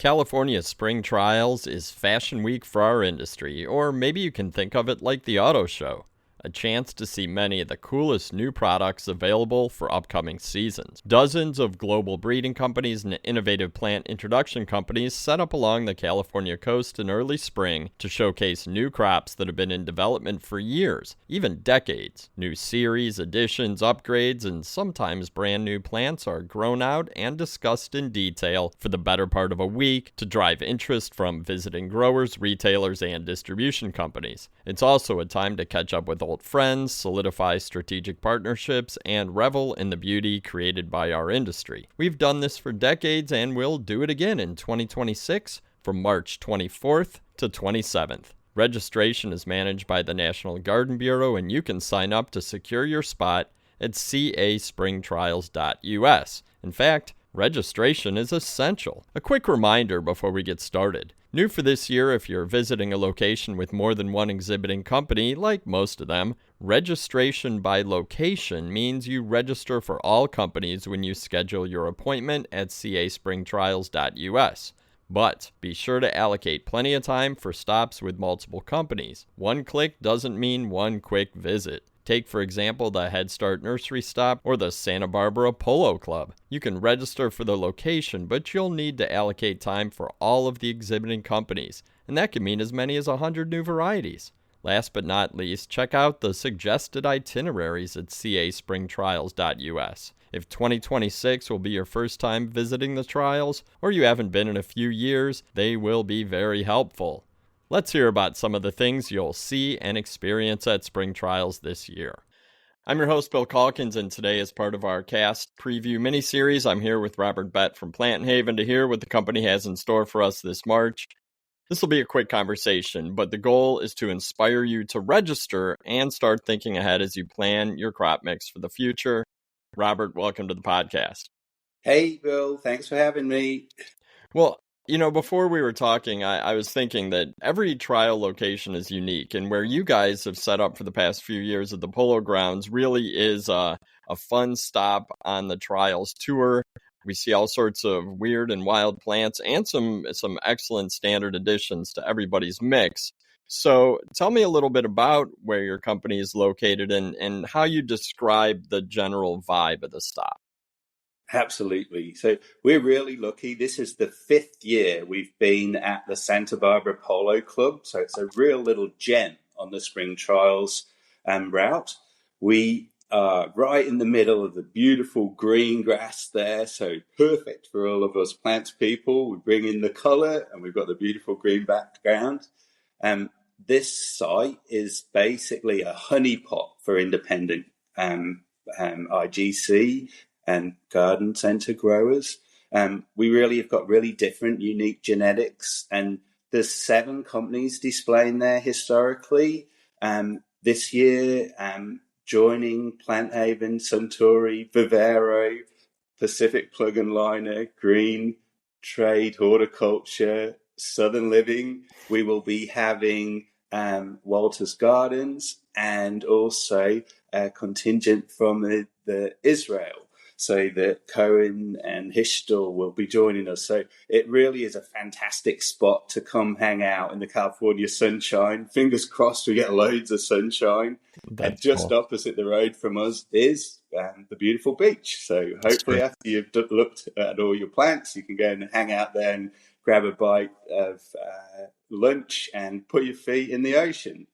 California Spring Trials is Fashion Week for our industry, or maybe you can think of it like the auto show, a chance to see many of the coolest new products available for upcoming seasons. Dozens of global breeding companies and innovative plant introduction companies set up along the California coast in early spring to showcase new crops that have been in development for years, even decades. New series, additions, upgrades, and sometimes brand new plants are grown out and discussed in detail for the better part of a week to drive interest from visiting growers, retailers, and distribution companies. It's also a time to catch up with old friends, solidify strategic partnerships, and revel in the beauty created by our industry. We've done this for decades and we'll do it again in 2026 from March 24th to 27th. Registration is managed by the National Garden Bureau, and you can sign up to secure your spot at caspringtrials.us. In fact, registration is essential. A quick reminder before we get started. New for this year, if you're visiting a location with more than one exhibiting company, like most of them, registration by location means you register for all companies when you schedule your appointment at caspringtrials.us. But be sure to allocate plenty of time for stops with multiple companies. One click doesn't mean one quick visit. Take, for example, the Head Start Nursery Stop or the Santa Barbara Polo Club. You can register for the location, but you'll need to allocate time for all of the exhibiting companies, and that can mean as many as 100 new varieties. Last but not least, check out the suggested itineraries at caspringtrials.us. If 2026 will be your first time visiting the trials, or you haven't been in a few years, they will be very helpful. Let's hear about some of the things you'll see and experience at Spring Trials this year. I'm your host, Bill Calkins, and today, as part of our cast preview mini-series, I'm here with Robert Bett from PlantHaven to hear what the company has in store for us this March. This will be a quick conversation, but the goal is to inspire you to register and start thinking ahead as you plan your crop mix for the future. Robert, welcome to the podcast. Hey, Bill. Thanks for having me. Well, before we were talking, I was thinking that every trial location is unique, and where you guys have set up for the past few years at the Polo Grounds really is a fun stop on the trials tour. We see all sorts of weird and wild plants and some excellent standard additions to everybody's mix. So tell me a little bit about where your company is located and how you describe the general vibe of the stop. Absolutely. So we're really lucky. This is the 5th year we've been at the Santa Barbara Polo Club. So it's a real little gem on the Spring Trials route. We are right in the middle of the beautiful green grass there. So perfect for all of us plant people. We bring in the color and we've got the beautiful green background. This site is basically a honeypot for independent IGC and garden centre growers. We really have got really different, unique genetics, and there's 7 companies displaying there historically. This year, joining PlantHaven, Suntory, Vivero, Pacific Plug and Liner, Green Trade, Horticulture, Southern Living. We will be having Walter's Gardens and also a contingent from the Israel. So that Cohen and Hishtel will be joining us. So it really is a fantastic spot to come hang out in the California sunshine. Fingers crossed we get loads of sunshine. And just cool. Opposite the road from us is the beautiful beach. So hopefully after you've looked at all your plants, you can go and hang out there and grab a bite of lunch and put your feet in the ocean.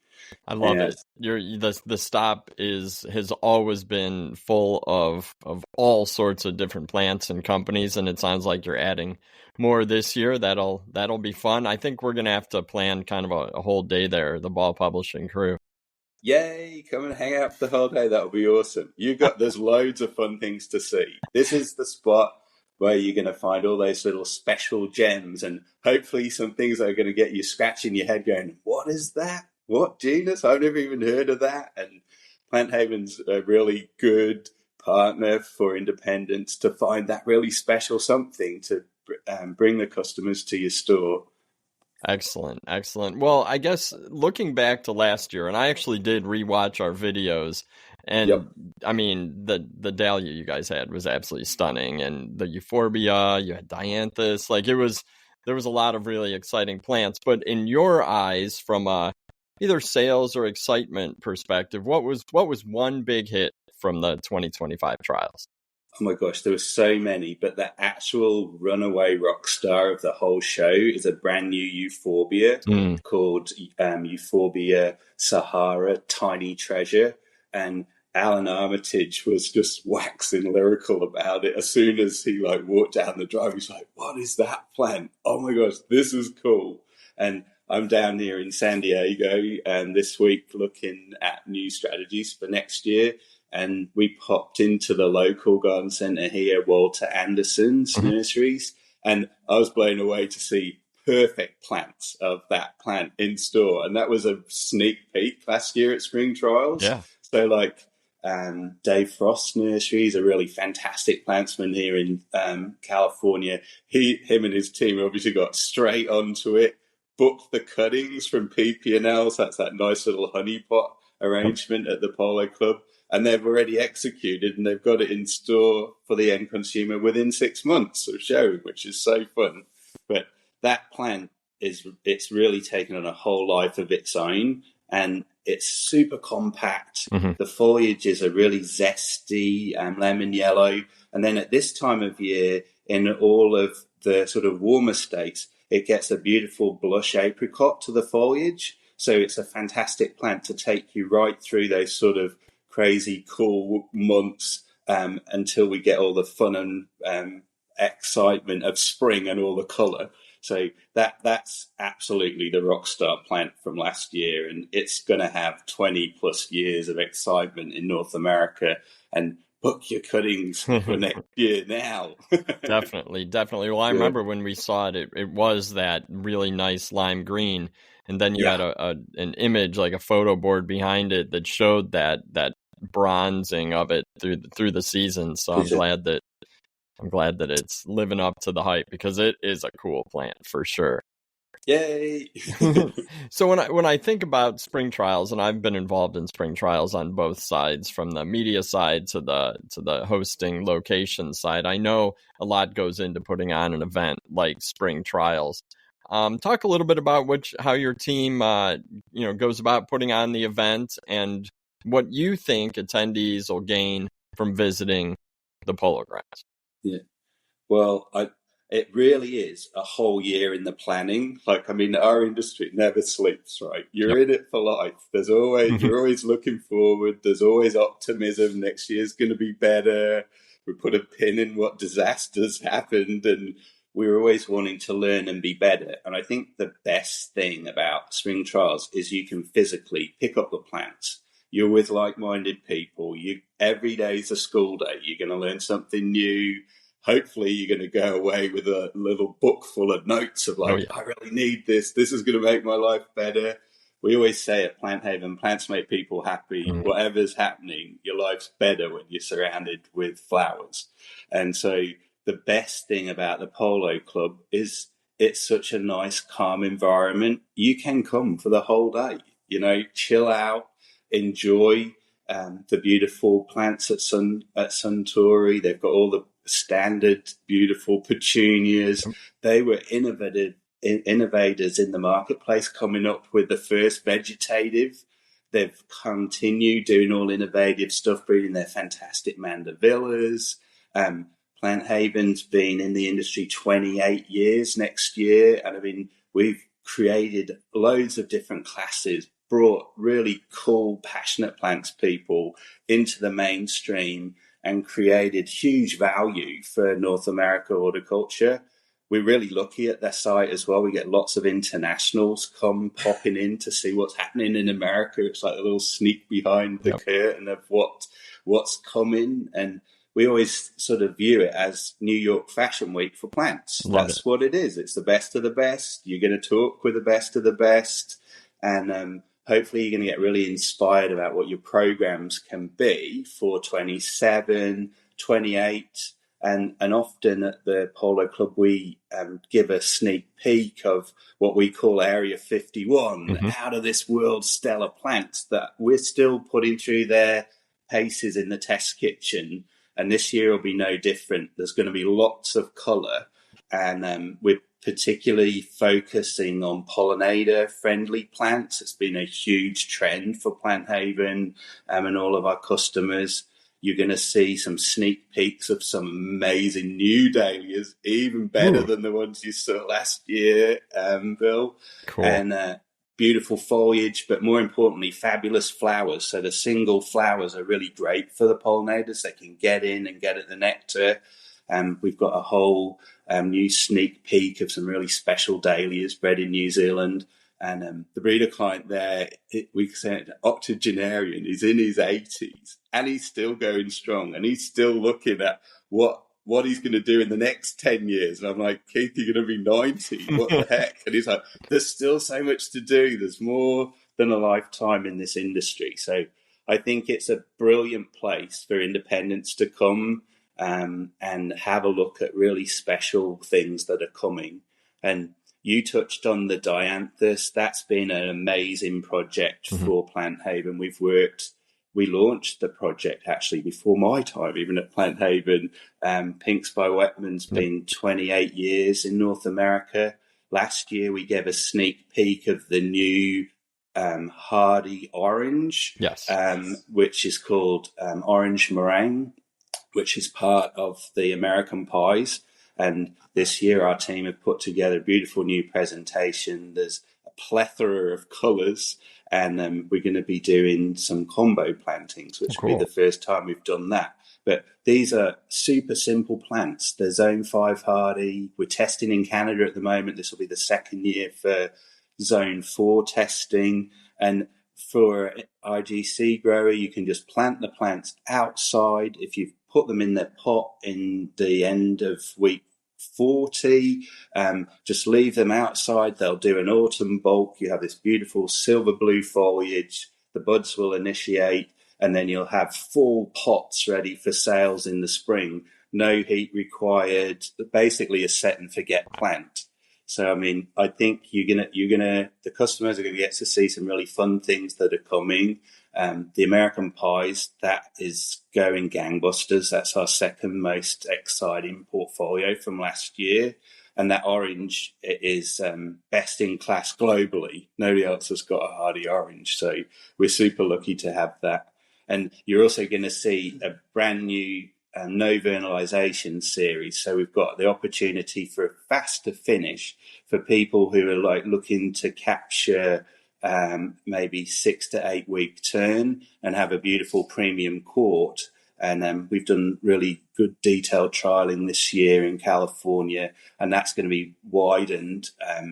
I love it. The stop has always been full of all sorts of different plants and companies, and it sounds like you're adding more this year. That'll be fun. I think we're gonna have to plan kind of a whole day there, the Ball Publishing crew. Yay, come and hang out for the whole day. That'll be awesome. There's loads of fun things to see. This is the spot where you're going to find all those little special gems and hopefully some things that are going to get you scratching your head going, what is that? What genus? I've never even heard of that. And PlantHaven's a really good partner for independents to find that really special something to bring the customers to your store. Excellent. Well, I guess looking back to last year, and I actually did rewatch our videos, and yep. I mean, the dahlia you guys had was absolutely stunning, and the euphorbia, you had dianthus, like it was there was a lot of really exciting plants. But in your eyes, from either sales or excitement perspective, what was one big hit from the 2025 trials? Oh my gosh, there were so many, but the actual runaway rock star of the whole show is a brand new euphorbia called Euphorbia Sahara Tiny Treasure. And Alan Armitage was just waxing lyrical about it. As soon as he walked down the drive, he's like, "What is that plant? Oh my gosh, this is cool." And I'm down here in San Diego this week looking at new strategies for next year. And we popped into the local garden centre here, Walter Anderson's nurseries, and I was blown away to see perfect plants of that plant in store. And that was a sneak peek last year at spring trials. Yeah. So Dave Frost's nursery is a really fantastic plantsman here in California. Him and his team obviously got straight onto it, booked the cuttings from PP&L's. That's that nice little honey pot arrangement at the Polo Club. And they've already executed, and they've got it in store for the end consumer within 6 months of showing, which is so fun. But that plant it's really taken on a whole life of its own, and it's super compact. The foliages are really zesty, lemon yellow. And then at this time of year, in all of the sort of warmer states, it gets a beautiful blush apricot to the foliage. So it's a fantastic plant to take you right through those sort of crazy cool months until we get all the fun and excitement of spring and all the colour. So that's absolutely the rockstar plant from last year, and it's going to have 20 plus years of excitement in North America. And book your cuttings for next year now. Definitely. Well, I remember when we saw it, it was that really nice lime green, and then you had an image, like a photo board behind it that showed that bronzing of it through the season. So I'm glad that it's living up to the hype, because it is a cool plant for sure. Yay! So when I think about spring trials, and I've been involved in spring trials on both sides, from the media side to the hosting location side, I know a lot goes into putting on an event like spring trials. Talk a little bit about how your team goes about putting on the event, and what you think attendees will gain from visiting the polo grounds. Yeah. Well, it really is a whole year in the planning. Our industry never sleeps, right? You're in it for life. You're always looking forward. There's always optimism. Next year's going to be better. We put a pin in what disasters happened, and we're always wanting to learn and be better. And I think the best thing about spring trials is you can physically pick up the plants. You're with like-minded people. Every day's a school day. You're going to learn something new. Hopefully you're going to go away with a little book full of notes of I really need this. This is going to make my life better. We always say at PlantHaven, plants make people happy. Whatever's happening, your life's better when you're surrounded with flowers. And so the best thing about the Polo Club is it's such a nice, calm environment. You can come for the whole day, chill out, enjoy the beautiful plants at Suntory. They've got all the standard beautiful petunias. They were innovators in the marketplace, coming up with the first vegetative. They've continued doing all innovative stuff, breeding their fantastic mandavillas. PlantHaven's been in the industry 28 years next year, and we've created loads of different classes, brought really cool, passionate plants people into the mainstream, and created huge value for North America horticulture. We're really lucky at their site as well. We get lots of internationals popping in to see what's happening in America. It's like a little sneak behind the curtain of what's coming. And we always sort of view it as New York Fashion Week for plants. That's what it is. It's the best of the best. You're going to talk with the best of the best. And hopefully you're going to get really inspired about what your programs can be for 27, 28. And often at the Polo Club, we give a sneak peek of what we call Area 51, out of this world stellar plants that we're still putting through their paces in the test kitchen. And this year will be no different. There's going to be lots of colour, and we're particularly focusing on pollinator-friendly plants. It's been a huge trend for PlantHaven and all of our customers. You're going to see some sneak peeks of some amazing new dahlias, even better Ooh, than the ones you saw last year, Bill. cool. And beautiful foliage, but more importantly, fabulous flowers. So the single flowers are really great for the pollinators. They can get in and get at the nectar. We've got a whole new sneak peek of some really special dahlias bred in New Zealand. And the breeder client there, we said octogenarian, is in his 80s and he's still going strong and he's still looking at what he's going to do in the next 10 years. And I'm like, Keith, you're going to be 90. What the heck? And he's like, there's still so much to do. There's more than a lifetime in this industry. So I think it's a brilliant place for independents to come and have a look at really special things that are coming. And you touched on the dianthus. That's been an amazing project for PlantHaven. We launched the project actually before my time, even at PlantHaven. Pinks by Wetman's been 28 years in North America. Last year, we gave a sneak peek of the new hardy orange, Yes. which is called orange meringue, which is part of the American pies. And this year, our team have put together a beautiful new presentation. There's a plethora of colours, and we're going to be doing some combo plantings, which will be the first time we've done that. But these are super simple plants. They're Zone 5 hardy. We're testing in Canada at the moment. This will be the second year for Zone 4 testing. And for IGC grower, you can just plant the plants outside. If you've put them in their pot in the end of week 40, just leave them outside. They'll do an autumn bulk. You have this beautiful silver blue foliage. The buds will initiate, and then you'll have full pots ready for sales in the spring. No heat required. Basically a set and forget plant. So, I mean, I think the customers are going to get to see some really fun things that are coming. The American pies, that is going gangbusters. That's our second most exciting portfolio from last year. And that orange is best in class globally. Nobody else has got a hardy orange. So we're super lucky to have that. And you're also going to see a brand new no vernalization series. So we've got the opportunity for a faster finish for people who are like looking to capture maybe 6 to 8 week turn and have a beautiful premium quart. And we've done really good detailed trialing this year in California, and that's going to be widened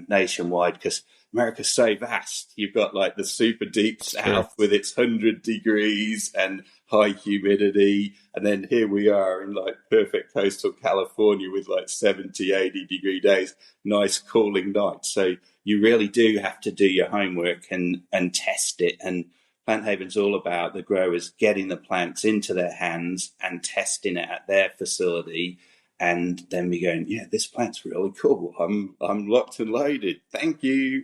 nationwide because America's so vast. You've got like the super deep south with its 100 degrees and high humidity. And then here we are in like perfect coastal California with like 70, 80 degree days, nice cooling nights. So you really do have to do your homework and test it. And PlantHaven's all about the growers getting the plants into their hands and testing it at their facility. And then we going, yeah, this plant's really cool. I'm locked and loaded. Thank you.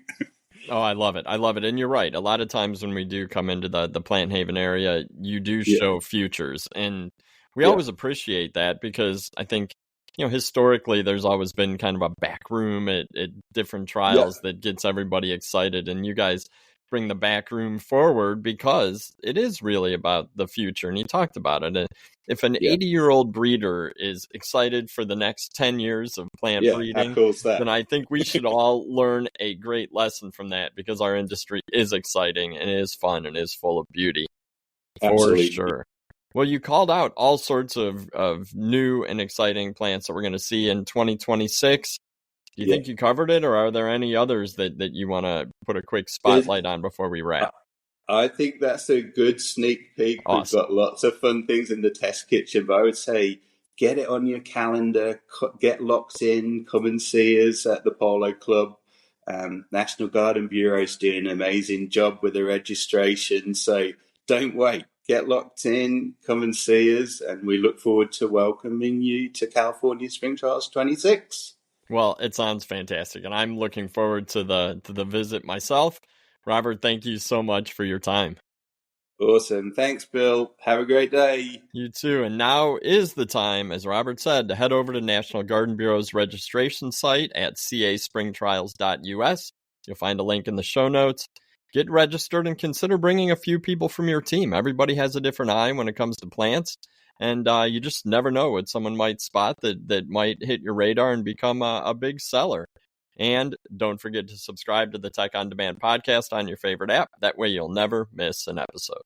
Oh, I love it. I love it. And you're right. A lot of times when we do come into the PlantHaven area, you do show futures. And we always appreciate that because I think, historically, there's always been kind of a back room at different trials that gets everybody excited. And you guys bring the back room forward because it is really about the future. And you talked about it. And if an 80-year-old breeder is excited for the next 10 years of plant breeding, then I think we should all learn a great lesson from that because our industry is exciting and is fun and is full of beauty. Absolutely. For sure. Well, you called out all sorts of new and exciting plants that we're going to see in 2026. Do you think you covered it, or are there any others that you want to put a quick spotlight on before we wrap? I think that's a good sneak peek. Awesome. We've got lots of fun things in the test kitchen, but I would say get it on your calendar, get locked in, come and see us at the Polo Club. National Garden Bureau is doing an amazing job with the registration, so don't wait. Get locked in, come and see us, and we look forward to welcoming you to California Spring Trials 26. Well, it sounds fantastic, and I'm looking forward to the visit myself. Robert, thank you so much for your time. Awesome. Thanks, Bill. Have a great day. You too. And now is the time, as Robert said, to head over to National Garden Bureau's registration site at caspringtrials.us. You'll find a link in the show notes. Get registered and consider bringing a few people from your team. Everybody has a different eye when it comes to plants, and you just never know what someone might spot that might hit your radar and become a big seller. And don't forget to subscribe to the Tech on Demand podcast on your favorite app. That way you'll never miss an episode.